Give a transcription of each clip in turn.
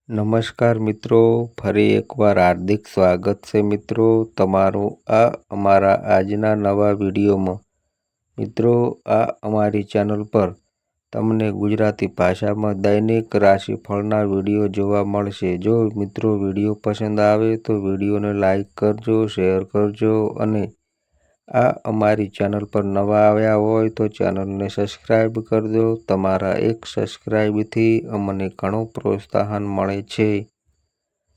નમસ્કાર મિત્રો, ફરી એકવાર હાર્દિક સ્વાગત છે મિત્રો તમારું આ અમારા આજના નવા વિડીયોમાં। મિત્રો, આ અમારી ચેનલ પર તમને ગુજરાતી ભાષામાં દૈનિક રાશિફળના વિડીયો જોવા મળશે। જો મિત્રો વિડીયો પસંદ આવે તો વિડીયોને લાઈક કરજો, શેર કરજો અને આ અમારી ચેનલ પર નવા આવ્યા હોય તો ચેનલને સબસ્ક્રાઈબ કરજો। તમારા એક સબસ્ક્રાઈબથી અમને ઘણું પ્રોત્સાહન મળે છે।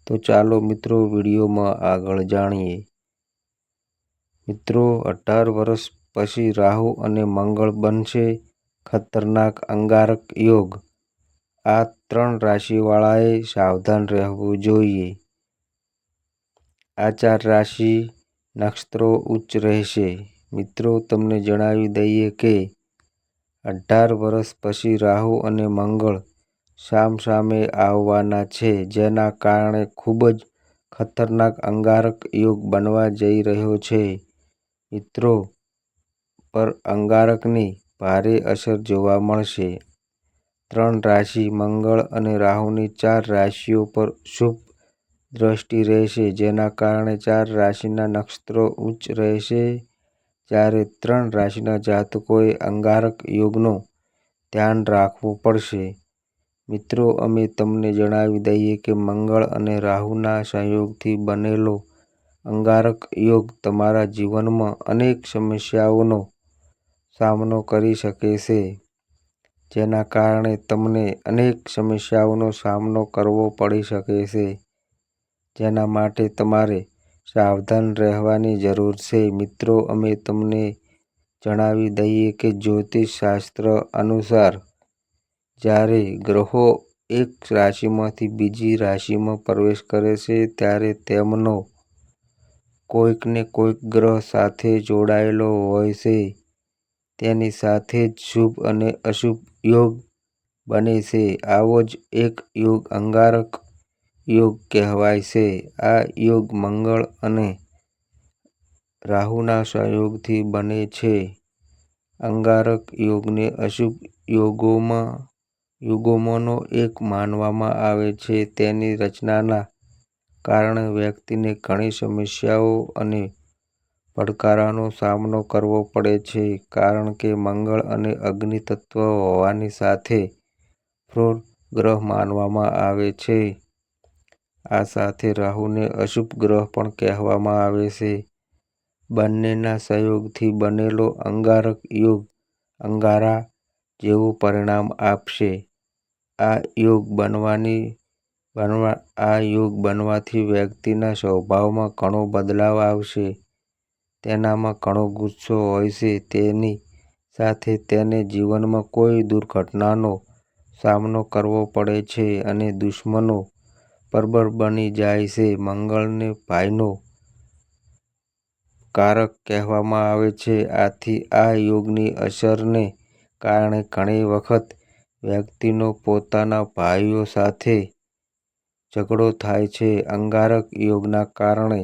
તો ચાલો મિત્રો વિડીયોમાં આગળ જાણીએ। મિત્રો, 18 વર્ષ પછી રાહુ અને મંગળ બનશે ખતરનાક અંગારક યોગ। આ 3 રાશિવાળાએ સાવધાન રહેવું જોઈએ। આ 4 રાશિ નક્ષત્રો ઉચ્ચ રહેશે। મિત્રો, તમને જણાવી દઈએ કે 18 વર્ષ પછી રાહુ અને મંગળ સામસામે આવવાના છે, જેના કારણે ખૂબ જ ખતરનાક અંગારક યોગ બનવા જઈ રહ્યો છે। મિત્રો પર અંગારકની ભારે અસર જોવા મળશે। 3 રાશિ મંગળ અને રાહુની 4 રાશિઓ પર શુભ દ્રષ્ટિ રહેશે, જેના કારણે 4 રાશિના નક્ષત્રો ઉચ્ચ રહેશે। જ્યારે 3 રાશિના જાતકોએ અંગારક યોગનો ધ્યાન રાખવું પડશે। મિત્રો, અમે તમને જણાવી દઈએ કે મંગળ અને રાહુના સંયોગથી બનેલો અંગારક યોગ તમારા જીવનમાં અનેક સમસ્યાઓનો સામનો કરી શકે છે, જેના કારણે તમને અનેક સમસ્યાઓનો સામનો કરવો પડી શકે છે, જેના માટે તમારે સાવધાન રહેવાની જરૂર છે। મિત્રો, અમે તમને જણાવી દઈએ કે જ્યોતિષ શાસ્ત્ર અનુસાર જ્યારે ગ્રહો એક રાશિમાંથી બીજી રાશિમાં પ્રવેશ કરે છે, ત્યારે તેમનો કોઈક ને કોઈક ગ્રહ સાથે જોડાયેલો હોય છે, તેની સાથે જ શુભ અને અશુભ યોગ બને છે। આવો જ એક યોગ અંગારક યોગ કહેવાય છે। આ યોગ મંગળ અને રાહુના સંયોગથી બને છે। અંગારક યોગને અશુભ યોગોમાંનો એક માનવામાં આવે છે। તેની રચનાના કારણે વ્યક્તિને ઘણી સમસ્યાઓ અને પડકારોનો સામનો કરવો પડે છે, કારણ કે મંગળ અને અગ્નિ તત્વ હોવાની સાથે ક્રૂર ગ્રહ માનવામાં આવે છે। આ સાથે રાહુને અશુભ ગ્રહ પણ કહેવામાં આવે છે। બંનેના સંયોગથી બનેલો અંગારક યોગ અંગારા જેવું પરિણામ આપશે। આ યોગ બનવાથી વ્યક્તિના સ્વભાવમાં ઘણો બદલાવ આવશે। તેનામાં ઘણો ગુસ્સો હોય છે, તેની સાથે તેને જીવનમાં કોઈ દુર્ઘટનાનો સામનો કરવો પડે છે અને દુશ્મનો પ્રબળ બની જાય છે। મંગળને ભાઈનો કારક કહેવામાં આવે છે। આથી આ યોગની અસરને કારણે ઘણી વખત વ્યક્તિનો પોતાના ભાઈઓ સાથે ઝઘડો થાય છે। અંગારક યોગના કારણે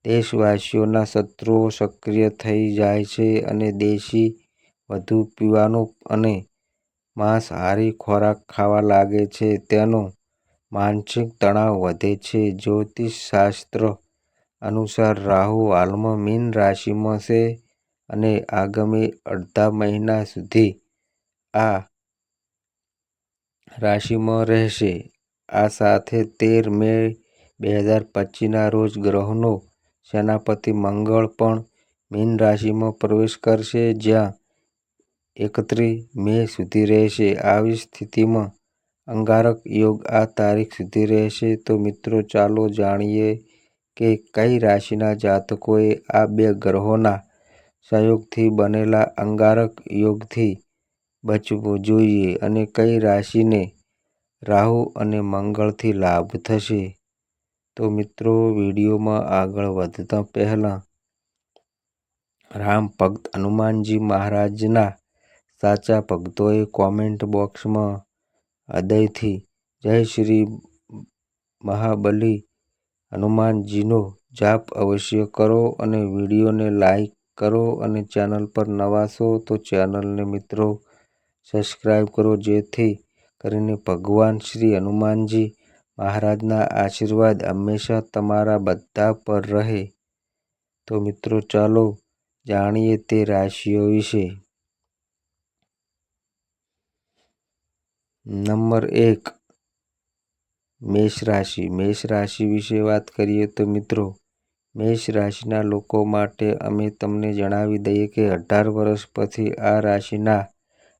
દેશવાસીઓના શત્રુઓ સક્રિય થઈ જાય છે અને દેશી વધુ પીવાનું અને માંસાહારી ખોરાક ખાવા લાગે છે। તેનો માનસિક તણાવ વધે છે। જ્યોતિષ શાસ્ત્ર અનુસાર રાહુ હાલમાં મીન રાશિમાં છે અને આગામી અડધા મહિના સુધી આ રાશિમાં રહેશે। આ સાથે 13 મે 2025ના રોજ ગ્રહોનો સેનાપતિ મંગળ પણ મીન રાશિમાં પ્રવેશ કરશે, જ્યાં 31 મે સુધી રહેશે। આવી સ્થિતિમાં અંગારક યોગ આ તારીખ સુધી રહેશે। તો મિત્રો, ચાલો જાણીએ કે કઈ રાશિના જાતકોએ આ 2 ગ્રહોના સંયોગથી બનેલા અંગારક યોગથી બચવું જોઈએ અને કઈ રાશિને રાહુ અને મંગળથી લાભ થશે। તો મિત્રો, વિડીયોમાં આગળ વધતા પહેલા રામ ભક્ત હનુમાનજી મહારાજના સાચા ભક્તોએ કોમેન્ટ બોક્સમાં હૃદયથી જય શ્રી મહાબલી હનુમાનજીનો જાપ અવશ્ય કરો અને વિડીયોને લાઈક કરો અને ચેનલ પર નવા છો તો ચેનલને મિત્રો સબસ્ક્રાઈબ કરો, જેથી કરીને ભગવાન શ્રી હનુમાનજી મહારાજના આશીર્વાદ હંમેશા તમારા બધા પર રહે. તો મિત્રો ચાલો જાણીએ તે રાશિઓ વિશે. નંબર 1, મેષ રાશિ. મેષ રાશિ વિશે વાત કરીએ તો મિત્રો, મેષ રાશિના લોકો માટે અમે તમને જણાવી દઈએ કે 18 વર્ષ પછી આ રાશિના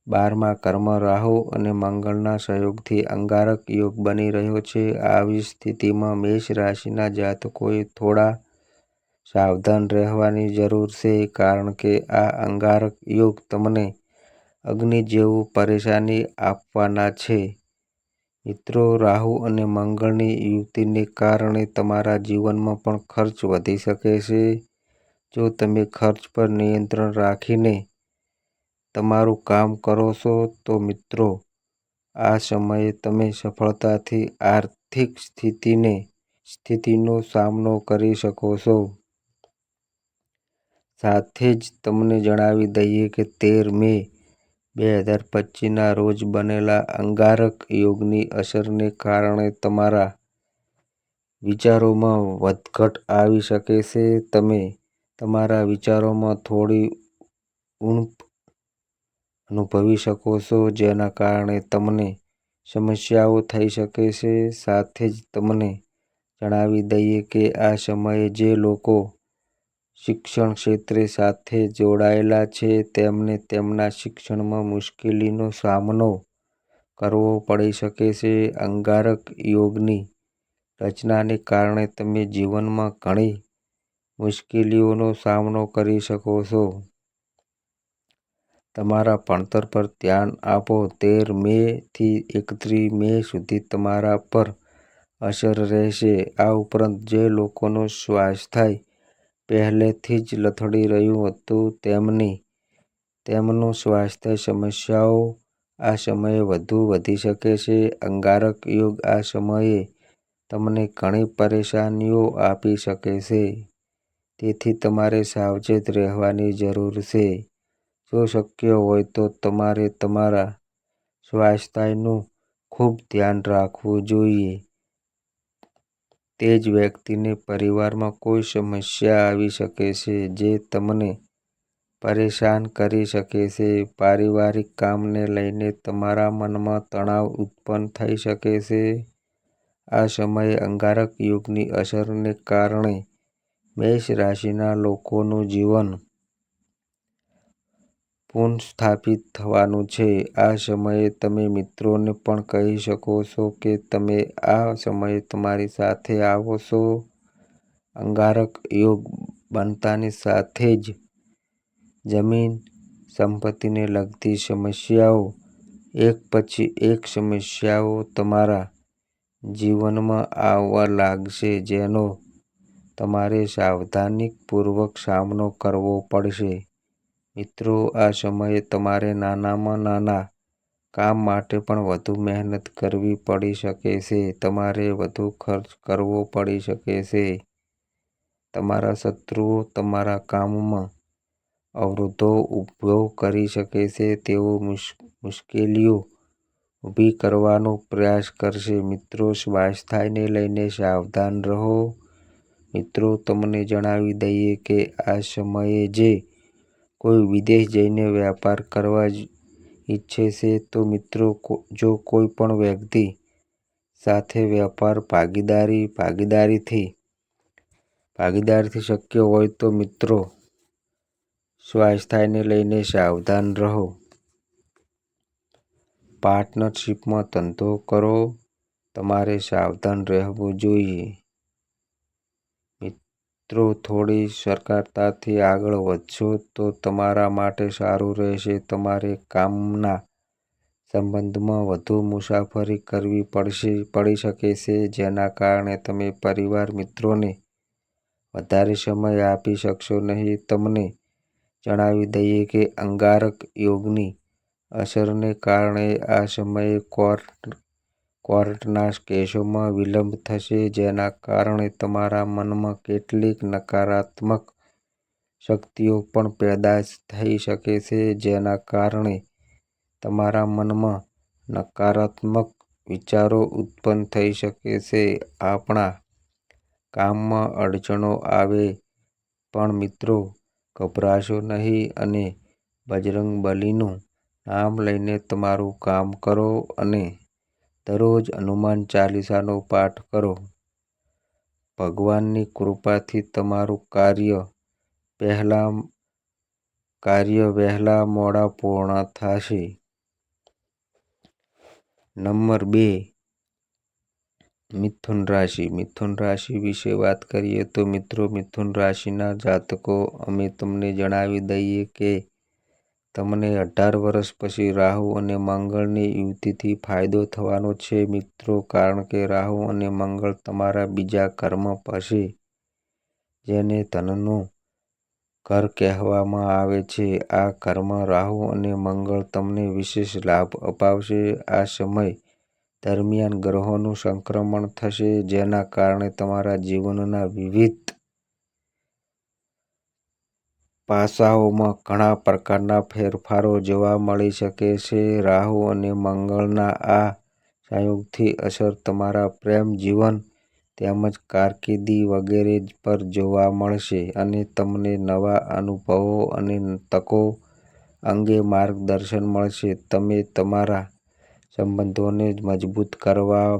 12મા ઘરમાં રાહુ અને મંગળના સહયોગથી અંગારક યોગ બની રહ્યો છે. આવી સ્થિતિમાં મેષ રાશિના જાતકોએ થોડા સાવધાન રહેવાની જરૂર છે, કારણ કે આ અંગારક યોગ તમને અગ્નિ જેવું પરેશાની આપવાના છે. મિત્રો, રાહુ અને મંગળની યુતિને કારણે તમારા જીવનમાં પણ ખર્ચ વધી શકે છે. જો તમે ખર્ચ પર નિયંત્રણ રાખીને તમારું કામ કરો છો તો મિત્રો આ સમયે તમે સફળતાથી આર્થિક સ્થિતિનો સામનો કરી શકો છો. સાથે જ તમને જણાવી દઈએ કે 13 મે 2025ના રોજ બનેલા અંગારક યોગની અસરને કારણે તમારા વિચારોમાં વધઘટ આવી શકે છે. તમે તમારા વિચારોમાં થોડી ઊણપ અનુભવી શકો છો, જેના કારણે તમને સમસ્યાઓ થઈ શકે છે. સાથે જ તમને જણાવી દઈએ કે આ સમયે જે લોકો શિક્ષણ ક્ષેત્ર સાથે જોડાયેલા છે તેમને તેમના શિક્ષણમાં મુશ્કેલીનો સામનો કરવો પડી શકે છે. અંગારક યોગની રચનાને કારણે તમે જીવનમાં ઘણી મુશ્કેલીઓનો સામનો કરી શકો છો. તમારા ભણતર પર ધ્યાન આપો. 13 મે થી 31 મે સુધી તમારા પર અસર રહેશે. આ ઉપરાંત જે લોકોનું સ્વાસ્થ્ય પહેલેથી જ લથડી રહ્યું હતું તેમનું સ્વાસ્થ્ય સમસ્યાઓ આ સમયે વધુ વધી શકે છે. અંગારક યોગ આ સમયે તમને ઘણી પરેશાનીઓ આપી શકે છે, તેથી તમારે સાવચેત રહેવાની જરૂર છે. જો શક્ય હોય તો તમારે તમારા સ્વાસ્થ્યનું ખૂબ ધ્યાન રાખવું જોઈએ. તે જ વ્યક્તિને પરિવારમાં કોઈ સમસ્યા આવી શકે છે જે તમને પરેશાન કરી શકે છે. પારિવારિક કામને લઈને તમારા મનમાં તણાવ ઉત્પન્ન થઈ શકે છે. આ સમયે અંગારક યોગની અસરને કારણે મેષ રાશિના લોકોનું જીવન પુનઃસ્થાપિત થવાનું છે. આ સમયે તમે મિત્રોને પણ કહી શકો છો કે તમે આ સમયે તમારી સાથે આવો છો. અંગારક યોગ બનતાની સાથે જ જમીન સંપત્તિને લગતી સમસ્યાઓ એક પછી એક સમસ્યાઓ તમારા જીવનમાં આવવા લાગશે, જેનો તમારે સાવધાનીપૂર્વક સામનો કરવો પડશે. મિત્રો, આ સમયે તમારે નાનામાં નાના કામ માટે પણ વધુ મહેનત કરવી પડી શકે છે. તમારે વધુ ખર્ચ કરવો પડી શકે છે. તમારા શત્રુઓ તમારા કામમાં અવરોધો ઊભો કરી શકે છે. તેઓ મુશ્કેલીઓ ઊભી કરવાનો પ્રયાસ કરશે. મિત્રો, સ્વાસ્થ્યને લઈને સાવધાન રહો. મિત્રો, તમને જણાવી દઈએ કે આ સમયે જે કોઈ વિદેશ જઈને વેપાર કરવા ઈચ્છે છે તો મિત્રો, જો કોઈ પણ વ્યક્તિ સાથે વેપાર ભાગીદારીથી શક્ય હોય તો મિત્રો સ્વાસ્થ્યને લઈને સાવધાન રહો. પાર્ટનરશિપમાં ધંધો કરો, તમારે સાવધાન રહેવું જોઈએ. મિત્રો, થોડી સતર્કતાથી આગળ વધશો તો તમારા માટે સારું રહેશે. તમારે કામના સંબંધમાં વધુ મુસાફરી કરવી પડી શકે છે, જેના કારણે તમે પરિવાર મિત્રોને વધારે સમય આપી શકશો નહીં. તમને જણાવી દઈએ કે અંગારક યોગની અસરને કારણે આ સમયે કોર્ટના કેસોમાં વિલંબ થશે, જેના કારણે તમારા મનમાં કેટલીક નકારાત્મક શક્તિઓ પણ પેદા થઈ શકે છે, જેના કારણે તમારા મનમાં નકારાત્મક વિચારો ઉત્પન્ન થઈ શકે છે. આપણા કામમાં અડચણો આવે પણ મિત્રો ગભરાશો નહીં અને બજરંગબલીનું નામ લઈને તમારું કામ કરો અને દરરોજ હનુમાન ચાલીસાનો પાઠ કરો. ભગવાનની કૃપાથી તમારું કાર્ય વહેલા મોડા પૂર્ણ થશે. નંબર 2, મિથુન રાશિ. મિથુન રાશિ વિશે વાત કરીએ તો મિત્રો મિથુન રાશિના જાતકો અમે તમને જણાવી દઈએ કે તમને 18 વર્ષ પછી રાહુ અને મંગળની યુતિથી ફાયદો થવાનો છે મિત્રો, કારણ કે રાહુ અને મંગળ તમારા બીજા ઘરમાં હશે, જેને ધનનું ઘર કહેવામાં આવે છે. આ ઘરમાં રાહુ અને મંગળ તમને વિશેષ લાભ અપાવશે. આ સમય દરમિયાન ગ્રહોનું સંક્રમણ થશે, જેના કારણે તમારા જીવનના વિવિધ પાસાઓમાં ઘણા પ્રકારના ફેરફારો જોવા મળી શકે છે. રાહુ અને મંગળના આ સંયોગથી અસર તમારા પ્રેમ જીવન તેમજ કારકિર્દી વગેરે પર જોવા મળશે અને તમને નવા અનુભવો અને તકો અંગે માર્ગદર્શન મળશે. તમે તમારા સંબંધોને મજબૂત કરવા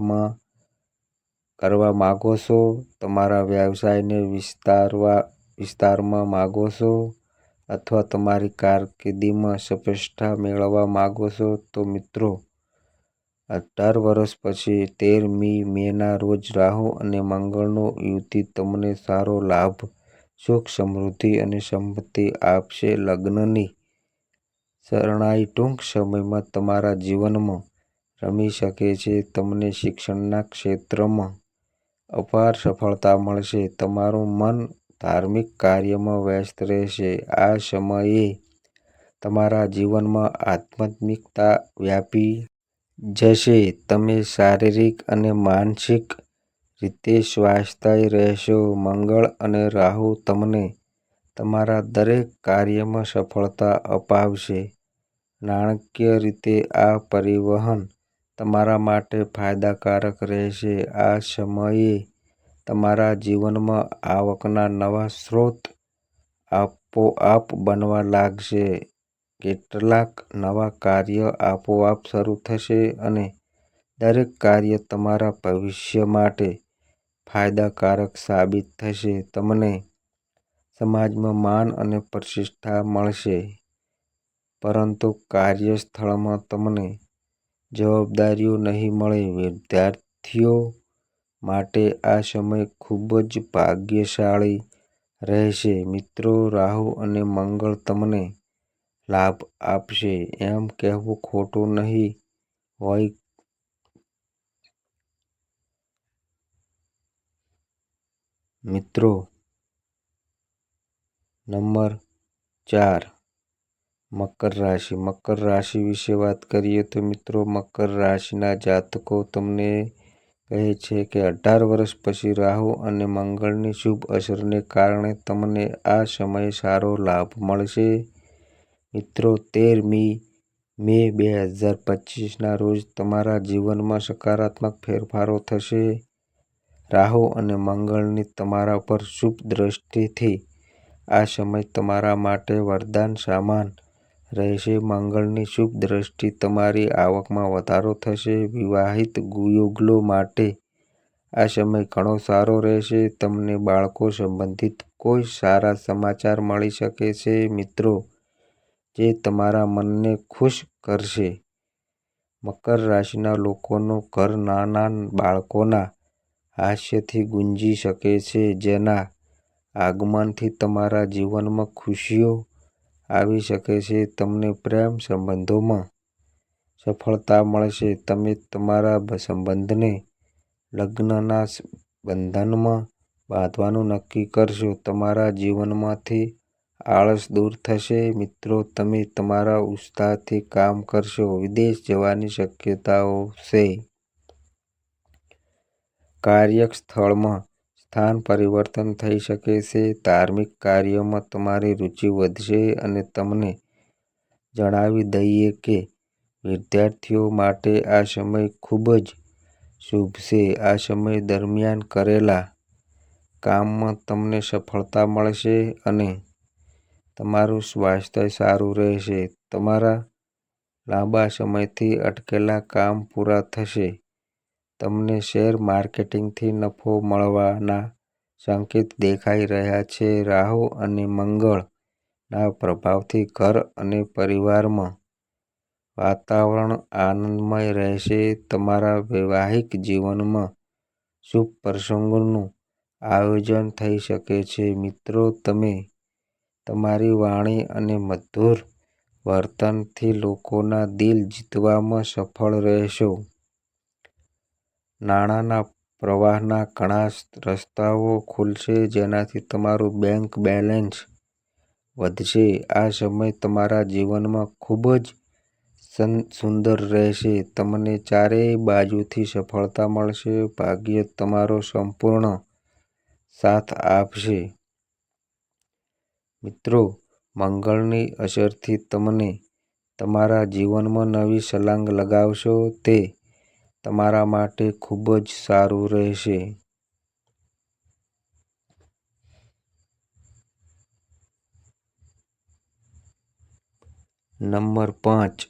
માંગો છો, તમારા વ્યવસાયને વિસ્તારમાં માંગો છો અથવા તમારી કારકિર્દીમાં સફળતા મેળવવા માંગો છો, તો મિત્રો 18 વર્ષ પછી 13મી મેના રોજ રાહુ અને મંગળનો યુતિ તમને સારો લાભ, સુખ, સમૃદ્ધિ અને સંપત્તિ આપશે. લગ્નની શરણાઈ ટૂંક સમયમાં તમારા જીવનમાં રમી શકે છે. તમને શિક્ષણના ક્ષેત્રમાં અપાર સફળતા મળશે. તમારું મન ધાર્મિક કાર્યમાં વ્યસ્ત રહેશે. આ સમયે તમારા જીવનમાં આધ્યાત્મિકતા વ્યાપી જશે. તમે શારીરિક અને માનસિક રીતે સ્વસ્થ રહેશો. મંગળ અને રાહુ તમને તમારા દરેક કાર્યમાં સફળતા અપાવશે. નાણાકીય રીતે આ પરિવહન તમારા માટે ફાયદાકારક રહેશે. આ સમયે તમારા જીવનમાં આવકના નવા સ્ત્રોત આપોઆપ બનવા લાગશે. કેટલાક નવા કાર્ય આપોઆપ શરૂ થશે અને દરેક કાર્ય તમારા ભવિષ્ય માટે ફાયદાકારક સાબિત થશે. તમને સમાજમાં માન અને પ્રતિષ્ઠા મળશે, પરંતુ કાર્યસ્થળમાં તમને જવાબદારીઓ નહીં મળે. વિદ્યાર્થીઓ માટે આ સમય ખૂબ જ ભાગ્યશાળી રહેશે. મિત્રો, રાહુ અને મંગળ તમને લાભ આપશે એમ કહેવું ખોટું નહીં હોય. મિત્રો, નંબર 4, મકર રાશિ. મકર રાશિ વિશે વાત કરીએ તો મિત્રો મકર રાશિના જાતકો તમને કહે છે કે 18 વર્ષ પછી રાહુ અને મંગળની શુભ અસરને કારણે તમને આ સમયે સારો લાભ મળશે. મિત્રો, 13મી મે 2025ના રોજ તમારા જીવનમાં સકારાત્મક ફેરફારો થશે. રાહુ અને મંગળની તમારા પર શુભ દ્રષ્ટિથી આ સમય તમારા માટે વરદાન સમાન રહેશે. મંગળની શુભ દ્રષ્ટિ તમારી આવકમાં વધારો થશે. વિવાહિત યુગલો માટે આ સમય ઘણો સારો રહેશે. તમને બાળકો સંબંધિત કોઈ સારા સમાચાર મળી શકે છે મિત્રો, જે તમારા મનને ખુશ કરશે. મકર રાશિના લોકોનું ઘર નાના બાળકોના હાસ્યથી ગુંજી શકે છે, જેના આગમનથી તમારા જીવનમાં ખુશીઓ આવી શકે છે. તમને પ્રેમ સંબંધોમાં સફળતા મળશે. તમે તમારા સંબંધને લગ્નના બંધનમાં બાંધવાનું નક્કી કરશો. તમારા જીવનમાંથી આળસ દૂર થશે. મિત્રો, તમે તમારા ઉત્સાહથી કામ કરશો. વિદેશ જવાની શક્યતાઓ છે. કાર્યસ્થળમાં સ્થાન પરિવર્તન થઈ શકે છે. ધાર્મિક કાર્યોમાં તમારી રુચિ વધશે અને તમને જણાવી દઈએ કે વિદ્યાર્થીઓ માટે આ સમય ખૂબ જ શુભ છે. આ સમય દરમિયાન કરેલા કામમાં તમને સફળતા મળશે અને તમારું સ્વાસ્થ્ય સારું રહેશે. તમારા લાંબા સમયથી અટકેલા કામ પૂરા થશે. તમને શેર માર્કેટિંગથી નફો મળવાના સંકેત દેખાઈ રહ્યા છે. રાહુ અને મંગળના પ્રભાવથી ઘર અને પરિવારમાં વાતાવરણ આનંદમય રહેશે. તમારા વૈવાહિક જીવનમાં શુભ પ્રસંગોનું આયોજન થઈ શકે છે. મિત્રો, તમે તમારી વાણી અને મધુર વર્તનથી લોકોના દિલ જીતવામાં સફળ રહેશો. નાણાંના પ્રવાહના ઘણા રસ્તાઓ ખુલશે, જેનાથી તમારું બેંક બેલેન્સ વધશે. આ સમય તમારા જીવનમાં ખૂબ જ સુંદર રહેશે. તમને ચારેય બાજુથી સફળતા મળશે. ભાગ્ય તમારો સંપૂર્ણ સાથ આપશે. મિત્રો, મંગળની અસરથી તમને તમારા જીવનમાં નવી છલાંગ લગાવશો. તે તમારા માટે ખૂબ જ સારું રહેશે. નંબર 5,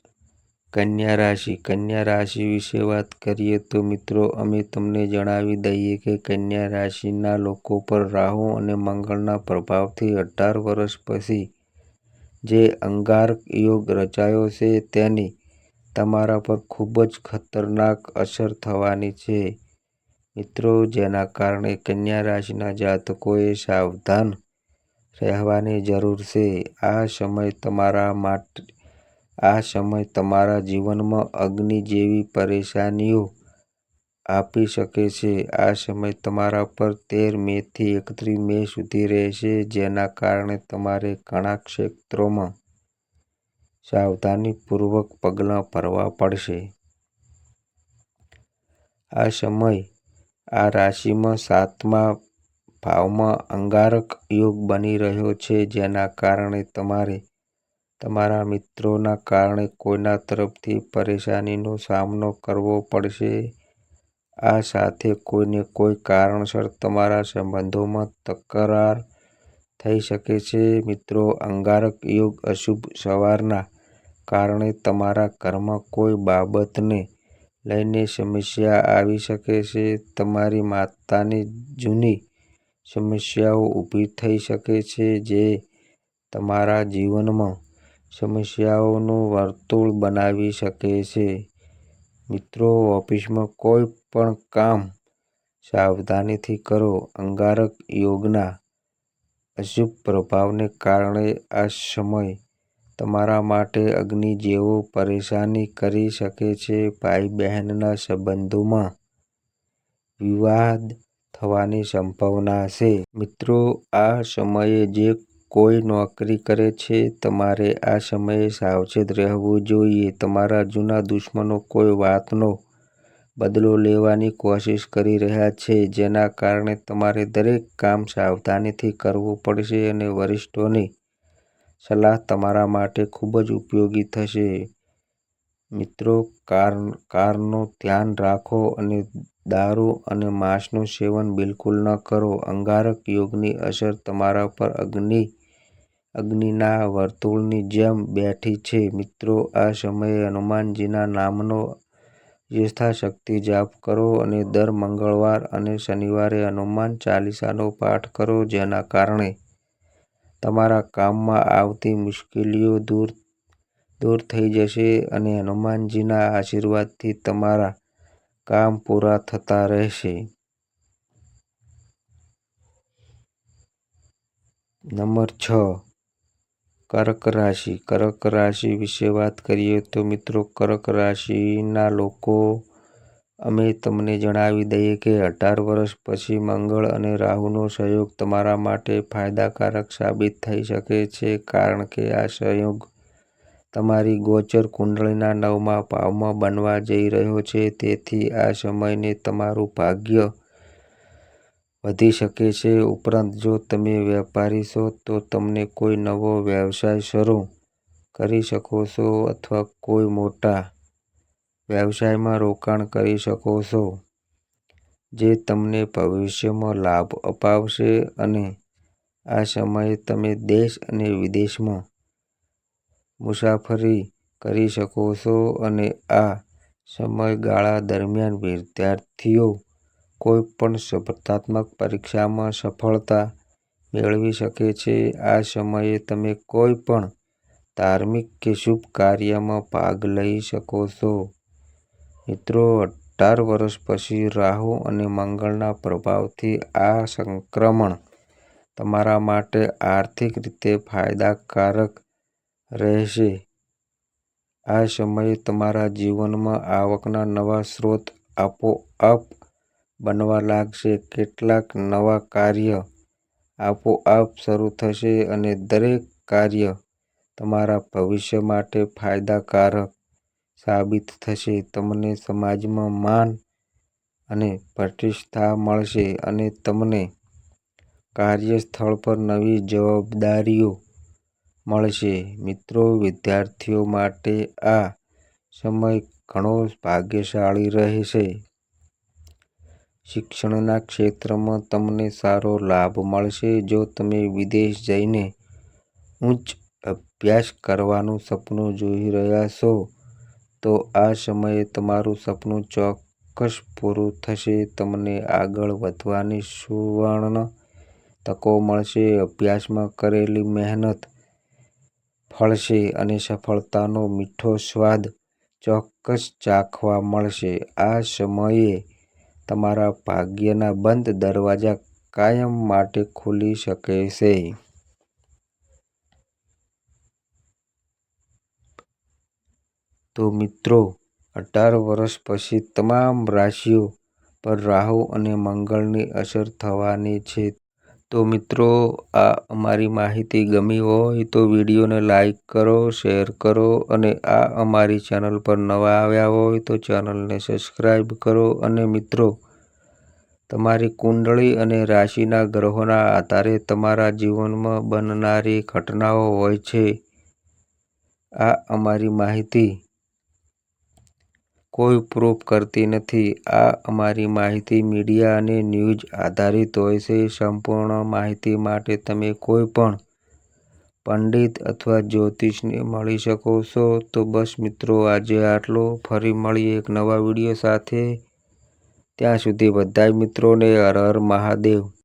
કન્યા રાશિ. કન્યા રાશિ વિશે વાત કરીએ તો મિત્રો, અમે તમને જણાવી દઈએ કે કન્યા રાશિના લોકો પર રાહુ અને મંગળના પ્રભાવથી 18 વર્ષ પછી જે અંગારક યોગ રચાયો છે, તેની તમારા પર ખૂબ જ ખતરનાક અસર થવાની છે. મિત્રો, જેના કારણે કન્યા રાશિના જાતકોએ સાવધાન રહેવાની જરૂર છે. આ સમય તમારા જીવનમાં અગ્નિ જેવી પરેશાનીઓ આપી શકે છે. આ સમય તમારા પર 13 મેથી 31 મે સુધી રહેશે, જેના કારણે તમારે ઘણા ક્ષેત્રોમાં સાવધાનીપૂર્વક પગલાં ભરવા પડશે. આ સમય આ રાશિમાં 7મા ભાવમાં અંગારક યોગ બની રહ્યો છે, જેના કારણે તમારે તમારા મિત્રોના કારણે કોઈના તરફથી પરેશાનીનો સામનો કરવો પડશે. આ સાથે કોઈને કોઈ કારણસર તમારા સંબંધોમાં તકરાર થઈ શકે છે. મિત્રો, અંગારક યોગ અશુભ સવારના કારણે તમારા ઘરમાં કોઈ બાબતને લઈને સમસ્યા આવી શકે છે. તમારી માતાની જૂની સમસ્યાઓ ઊભી થઈ શકે છે, જે તમારા જીવનમાં સમસ્યાઓનું વર્તુળ બનાવી શકે છે. મિત્રો, ઓફિસમાં કોઈ પણ કામ સાવધાનીથી કરો. અંગારક યોગના અશુભ પ્રભાવને કારણે આ સમય તમારા માટે અગ્નિ જેવો પરેશાની કરી શકે છે. ભાઈ-બહેનના સંબંધોમાં વિવાદ થવાની સંભાવના છે. મિત્રો, આ સમયે જે કોઈ નોકરી કરે છે, તમારે આ સમયે સાવચેત રહેવું જોઈએ. તમારા જૂના દુશ્મનો કોઈ વાતનો બદલો લેવાની કોશિશ કરી રહ્યા છે, જેના કારણે તમારે દરેક કામ સાવધાનીથી કરવું પડશે અને વરિષ્ઠોની સલાહ તમારા માટે ખૂબ જ ઉપયોગી થશે. મિત્રો, કારનું ધ્યાન રાખો અને દારૂ અને માંસનું સેવન બિલકુલ ન કરો. અંગારક યોગની અસર તમારા પર અગ્નિના વર્તુળની જેમ બેઠી છે. મિત્રો, આ સમયે હનુમાનજીના નામનો યથાશક્તિ જાપ કરો અને દર મંગળવાર અને શનિવારે હનુમાન ચાલીસાનો પાઠ કરો, જેના કારણે તમારા કામમાં આવતી મુશ્કેલીઓ દૂર થઈ જશે અને હનુમાનજીના આશીર્વાદથી તમારા કામ પૂરા થતા રહેશે. નંબર 6, કર્ક રાશિ. કર્ક રાશિ વિશે વાત કરીએ તો મિત્રો, કર્ક રાશિના લોકો અમે તમને જણાવી દઈએ કે 18 વર્ષ પછી મંગળ અને રાહુનો સંયોગ તમારા માટે ફાયદાકારક સાબિત થઈ શકે છે, કારણ કે આ સંયોગ તમારી ગોચર કુંડળીના 9મા ભાવમાં બનવા જઈ રહ્યો છે. તેથી આ સમયને તમારું ભાગ્ય વધી શકે છે. ઉપરાંત, જો તમે વેપારી છો તો તમે કોઈ નવો વ્યવસાય શરૂ કરી શકો છો અથવા કોઈ મોટા વ્યવસાયમાં રોકાણ કરી શકો છો, જે તમને ભવિષ્યમાં લાભ અપાવશે અને આ સમયે તમે દેશ અને વિદેશમાં મુસાફરી કરી શકો છો અને આ સમયગાળા દરમિયાન વિદ્યાર્થીઓ કોઈ પણ સ્પર્ધાત્મક પરીક્ષામાં સફળતા મેળવી શકે છે. આ સમયે તમે કોઈ પણ ધાર્મિક કે શુભ કાર્યમાં ભાગ લઈ શકો છો. મિત્રો, 18 વર્ષ પછી રાહુ અને મંગળના પ્રભાવથી આ સંક્રમણ તમારા માટે આર્થિક રીતે ફાયદાકારક રહેશે. આ સમયે તમારા જીવનમાં આવકના નવા સ્ત્રોત આપોઆપ બનવા લાગશે. કેટલાક નવા કાર્ય આપોઆપ શરૂ થશે અને દરેક કાર્ય તમારા ભવિષ્ય માટે ફાયદાકારક સાબિત થશે. તમને સમાજમાં માન અને પ્રતિષ્ઠા મળશે અને તમને કાર્યસ્થળ પર નવી જવાબદારીઓ મળશે. મિત્રો, વિદ્યાર્થીઓ માટે આ સમય ઘણો ભાગ્યશાળી રહેશે. શિક્ષણના ક્ષેત્રમાં તમને સારો લાભ મળશે. જો તમે વિદેશ જઈને ઉચ્ચ અભ્યાસ કરવાનું સપનું જોઈ રહ્યા છો, તો આ સમયે તમારું સપનું ચોક્કસ પૂરું થશે. તમને આગળ વધવાની સુવર્ણ તકો મળશે. અભ્યાસમાં કરેલી મહેનત ફળશે અને સફળતાનો મીઠો સ્વાદ ચોક્કસ ચાખવા મળશે. આ સમયે તમારા ભાગ્યના બંધ દરવાજા કાયમ માટે ખુલી શકે છે. તો મિત્રો, 18 વર્ષ પછી તમામ રાશિઓ પર રાહુ અને મંગળની અસર થવાની છે. તો મિત્રો, આ અમારી માહિતી ગમી હોય તો વિડીયોને લાઈક કરો, શેર કરો અને આ અમારી ચેનલ પર નવા આવ્યા હોય તો ચેનલને સબસ્ક્રાઈબ કરો. અને મિત્રો, તમારી કુંડળી અને રાશિના ગ્રહોના આધારે તમારા જીવનમાં બનનારી ઘટનાઓ હોય છે. આ અમારી માહિતી કોઈ પ્રૂફ કરતી નથી. આ અમારી માહિતી મીડિયા અને ન્યૂઝ આધારિત હોય છે. સંપૂર્ણ માહિતી માટે તમે કોઈ પણ પંડિત અથવા જ્યોતિષને મળી શકો છો. તો બસ મિત્રો, આજે આટલું. ફરી મળીએ એક નવા વિડીયો સાથે. ત્યાં સુધી બધાય મિત્રોને હર હર મહાદેવ.